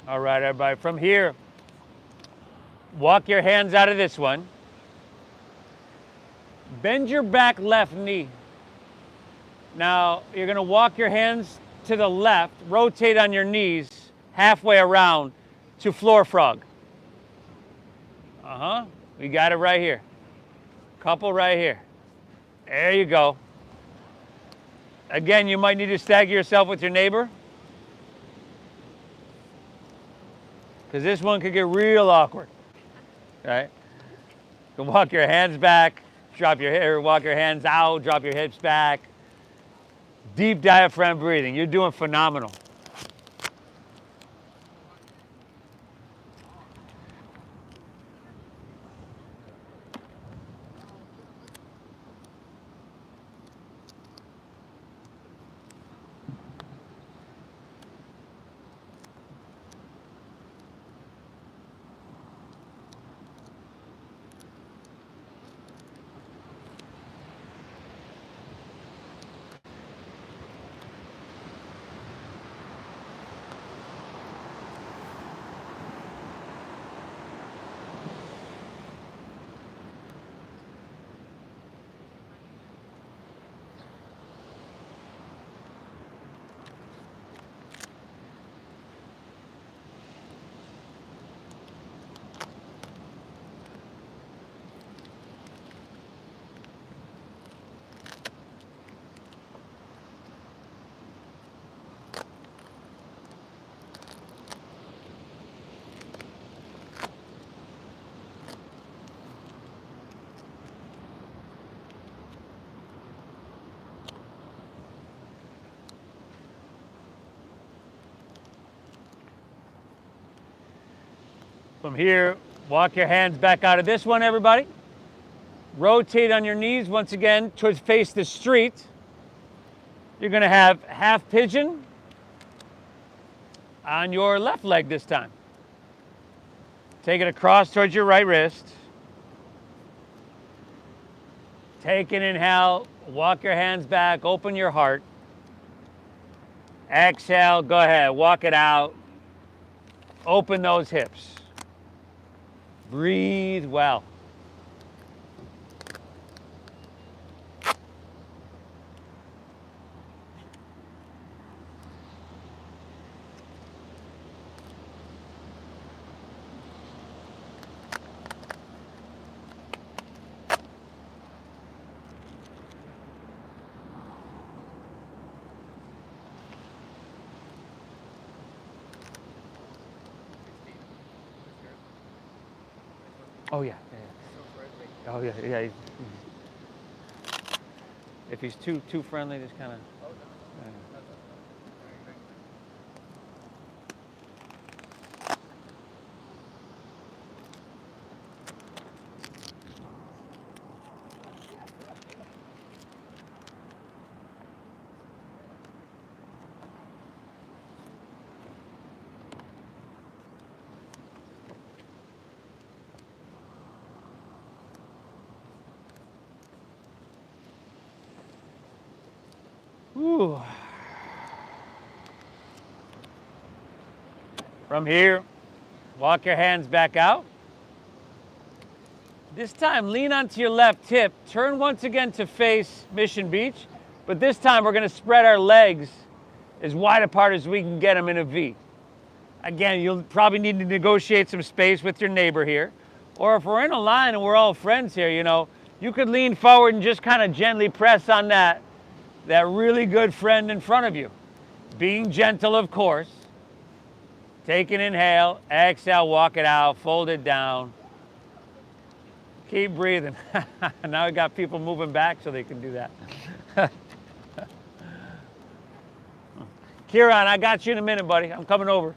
All right, everybody. From here, walk your hands out of this one. Bend your back left knee. Now, you're going to walk your hands to the left, rotate on your knees halfway around to floor frog. We got it right here. Couple right here. There you go. Again, you might need to stagger yourself with your neighbor, because this one could get real awkward. Right? You can walk your hands back, drop your hair, walk your hands out, drop your hips back. Deep diaphragm breathing. You're doing phenomenal. From here, walk your hands back out of this one, everybody. Rotate on your knees once again towards face the street. You're going to have half pigeon on your left leg this time. Take it across towards your right wrist. Take an inhale, walk your hands back, open your heart. Exhale, go ahead, walk it out. Open those hips. Breathe well. Oh yeah, yeah. Oh yeah, yeah. If he's too friendly, just kind of. Ooh. From here, walk your hands back out. This time, lean onto your left hip. Turn once again to face Mission Beach, but this time we're going to spread our legs as wide apart as we can get them in a V. Again, you'll probably need to negotiate some space with your neighbor here. Or if we're in a line and we're all friends here, you could lean forward and just kind of gently press on that really good friend in front of you. Being gentle, of course. Take an inhale, exhale, walk it out, fold it down. Keep breathing. Now we got people moving back so they can do that. Kieran, I got you in a minute, buddy. I'm coming over.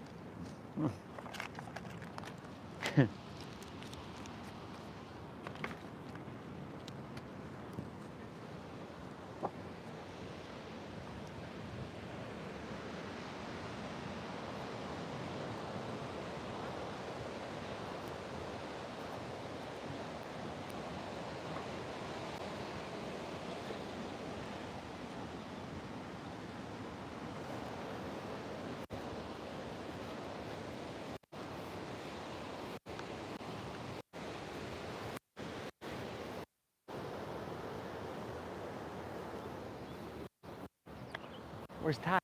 Where's Ty?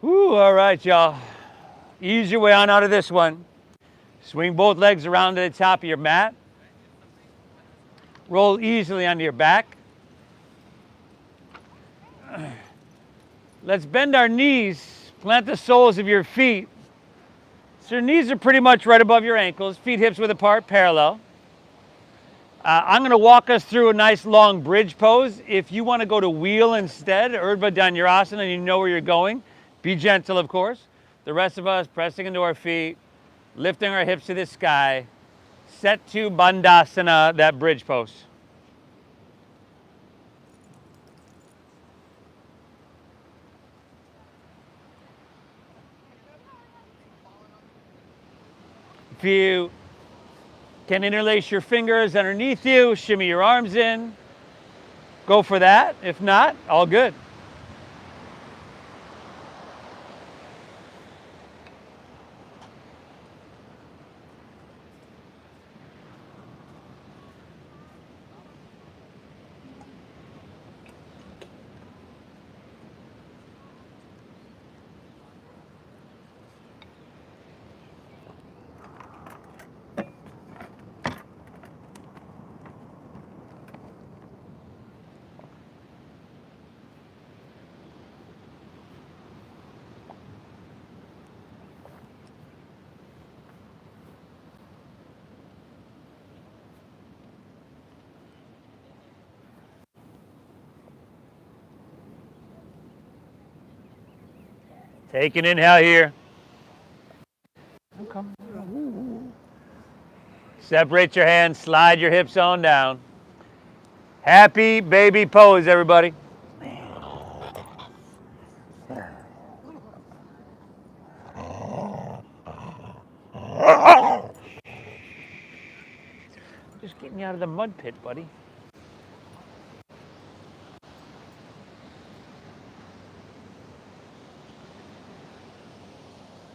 Woo, all right, y'all. Ease your way on out of this one. Swing both legs around to the top of your mat. Roll easily onto your back. Let's bend our knees. Plant the soles of your feet. So your knees are pretty much right above your ankles. Feet hips width apart, parallel. I'm going to walk us through a nice long bridge pose. If you want to go to wheel instead, Urdhva Dhanurasana, and you know where you're going, be gentle, of course. The rest of us pressing into our feet, lifting our hips to the sky. Set to Bandhasana, that bridge pose. If you can interlace your fingers underneath you, shimmy your arms in, go for that. If not, all good. Take an inhale here. Separate your hands, slide your hips on down. Happy baby pose, everybody. Just getting you out of the mud pit, buddy.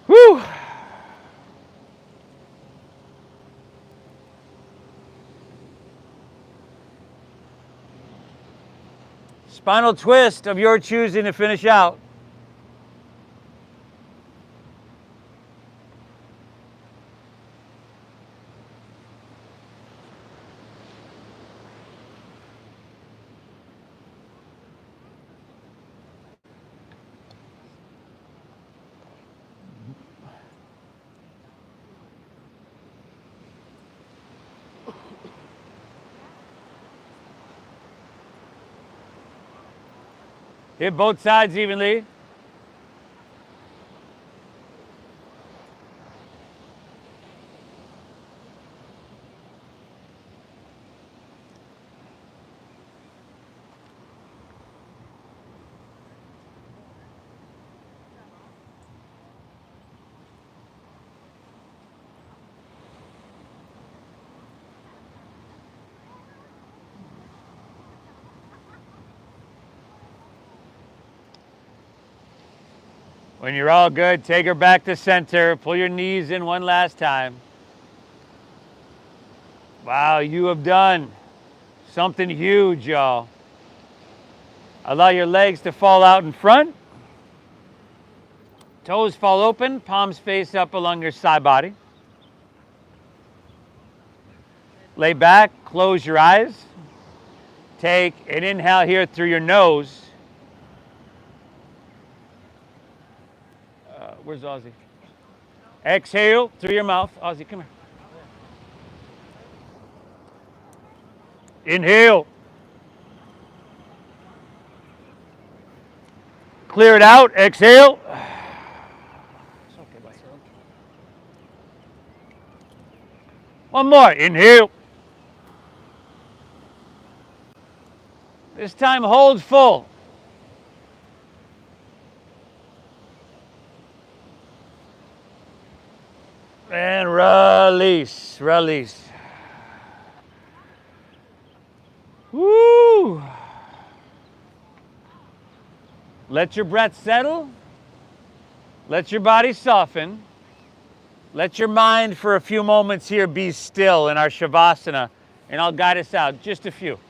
Whew. Spinal twist of your choosing to finish out. Hit both sides evenly. When you're all good, take her back to center. Pull your knees in one last time. Wow, you have done something huge, y'all. Allow your legs to fall out in front. Toes fall open, palms face up along your side body. Lay back, close your eyes. Take an inhale here through your nose. Where's Ozzy? Exhale through your mouth. Ozzy, come here. Inhale. Clear it out. Exhale. One more. Inhale. This time hold full. And release, release. Woo! Let your breath settle. Let your body soften. Let your mind for a few moments here be still in our Shavasana, and I'll guide us out, just a few.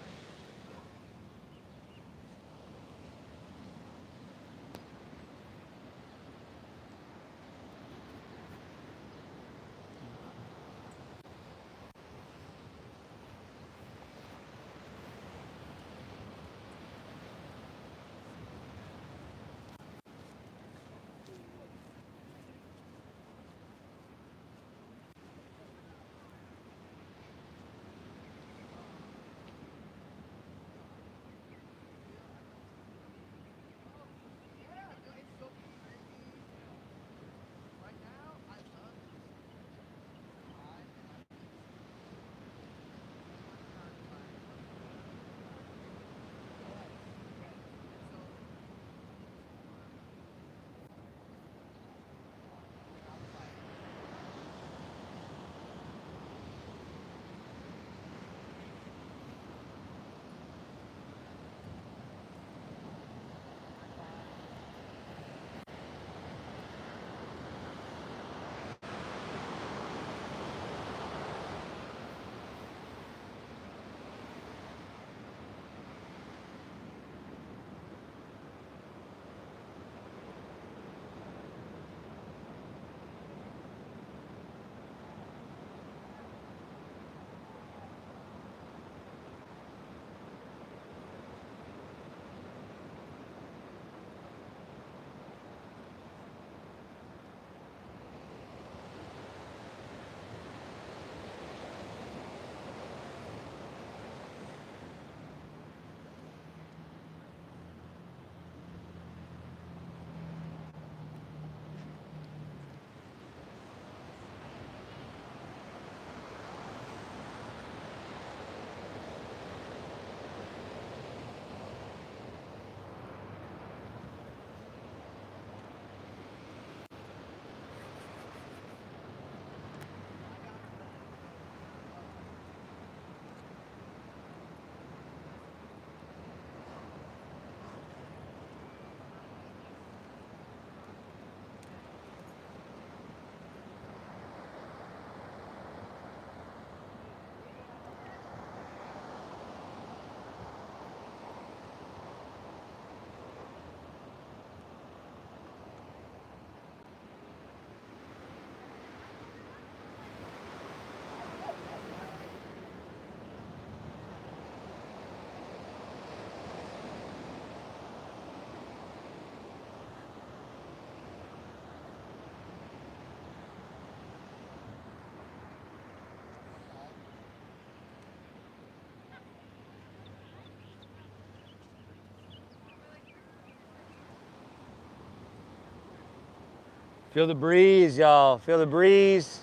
Feel the breeze, y'all. Feel the breeze.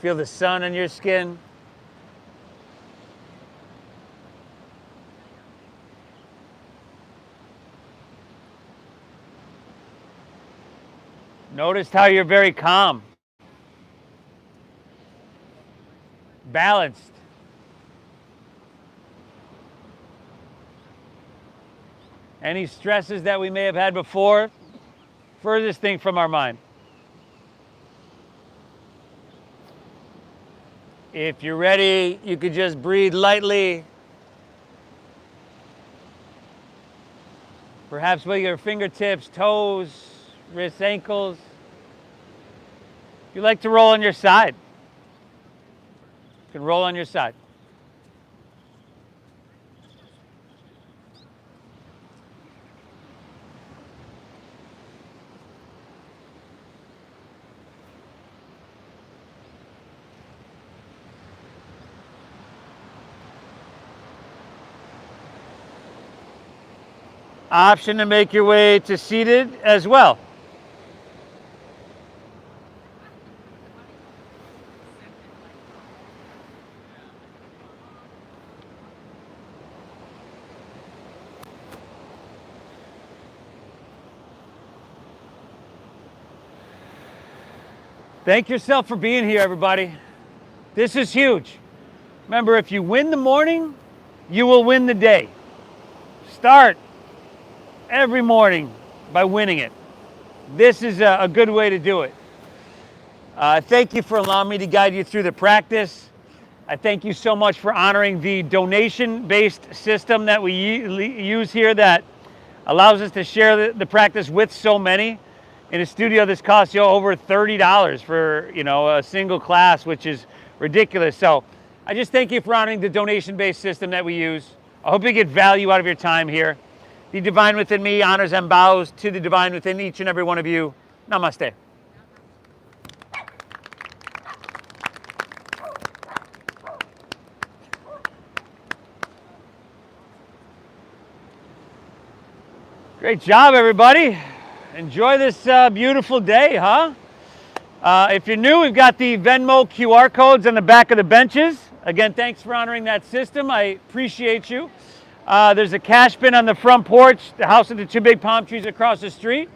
Feel the sun on your skin. Notice how you're very calm, balanced. Any stresses that we may have had before, Furthest thing from our mind. If you're ready, you could just breathe lightly. Perhaps with your fingertips, toes, wrists, ankles. If you like to roll on your side, you can roll on your side. Option to make your way to seated as well. Thank yourself for being here, everybody. This is huge. Remember, if you win the morning, you will win the day. Start every morning by winning it. This is a good way to do it. Thank you for allowing me to guide you through the practice. I thank you so much for honoring the donation-based system that we use here that allows us to share the practice with so many. In a studio, this costs you over $30 for a single class, which is ridiculous. So I just thank you for honoring the donation-based system that we use. I hope you get value out of your time here. The divine within me honors and bows to the divine within each and every one of you. Namaste. Great job, everybody. Enjoy this beautiful day, huh? If you're new, we've got the Venmo QR codes on the back of the benches. Again, thanks for honoring that system. I appreciate you. There's a cash bin on the front porch, the house with the two big palm trees across the street.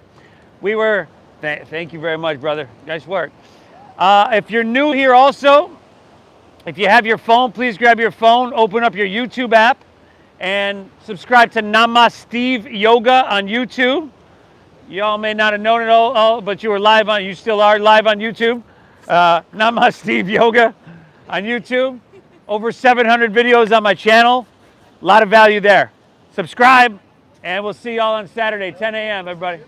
Thank you very much, brother. Nice work. If you're new here also, if you have your phone, please grab your phone, open up your YouTube app, and subscribe to Namaste Yoga on YouTube. Y'all may not have known it all, but you still are live on YouTube. Namaste Yoga on YouTube. Over 700 videos on my channel. A lot of value there. Subscribe, and we'll see y'all on Saturday, 10 a.m., everybody.